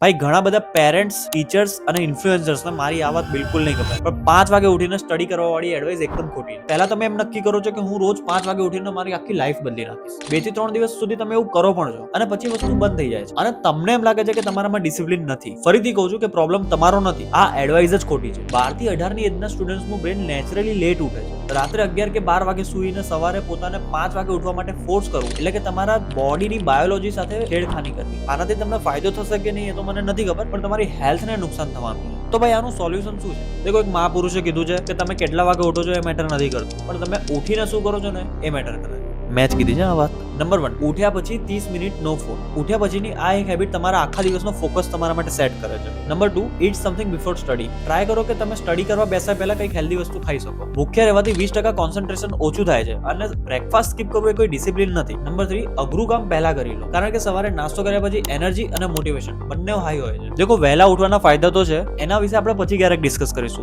ભાઈ ઘણા બધા પેરેન્ટ્સ, ટીચર્સ અને ઇન્ફ્લુએન્સર્સને મારી આ વાત બિલકુલ નહીં ગમે, પણ 5 વાગે ઉઠીને સ્ટડી કરવા વાળી એડવાઇસ એકદમ ખોટી છે. પહેલા તમે એમ નક્કી કરો છો કે હું રોજ 5 વાગે ઉઠીને મારી આખી લાઈફ બદલી નાખીશ. 2 થી 3 દિવસ સુધી તમે એવું કરો પણ છો અને પછી વસ્તુ બંધ થઈ જાય છે અને તમને એમ લાગે છે કે તમારામાં ડિસિપ્લિન નથી. ફરીથી કહું છું કે પ્રોબ્લેમ તમારો નથી, આ એડવાઇસ જ ખોટી છે. 12 થી 18 ની એજના સ્ટુડન્ટ્સનું બ્રેન નેચરલી લેટ ઉઠે છે. રાત્રે 11 કે 12 વાગે સૂઈને સવારે પોતાને 5 વાગે ઉઠવા માટે ફોર્સ કરવું એટલે કે તમારા બોડીની બાયોલોજી સાથે છેડખાની કરવી. આનાથી તમને ફાયદો થશે કે નહીં એ તો મને નથી ખબર, પણ તમારી હેલ્થને નુકસાન થવાનું છે. તો ભાઈ આનું સોલ્યુશન શું છે? દેખો, એક મહાપુરુષે કીધું છે કે તમે કેટલા વાગે ઉઠો છો એ મેટર નથી કરતું, પણ તમે ઉઠીને શું કરો છો ને એ મેટર કરે છે. મેચ કીધી છે આ વાત. નંબર 1, ઉઠ્યા પછી 30 મિનિટ નો ફોન. ઉઠ્યા પછીની આ એક હેબિટ તમારા આખા દિવસનો ફોકસ તમારા માટે સેટ કરે છે. નંબર 2, ઈટ સમથિંગ બિફોર સ્ટડી. ટ્રાય કરો કે તમે સ્ટડી કરવા બેસ્યા પહેલા કંઈક હેલ્ધી વસ્તુ ખાઈ શકો. ભૂખ્યા રહેવાથી 20% કોન્સન્ટ્રેશન ઓછું થાય છે અને બ્રેકફાસ્ટ સ્કીપ કરવું એ કોઈ ડિસિપ્લિન નથી. નંબર 3, અઘરું કામ પહેલા કરી લો, કારણ કે સવારે નાસ્તો કર્યા પછી એનર્જી અને મોટિવેશન બંને હાઈ હોય છે. દેખો, વહેલા ઉઠવાના ફાયદા તો છે, એના વિશે આપણે પછી ક્યારેક ડિસ્કસ કરીશું.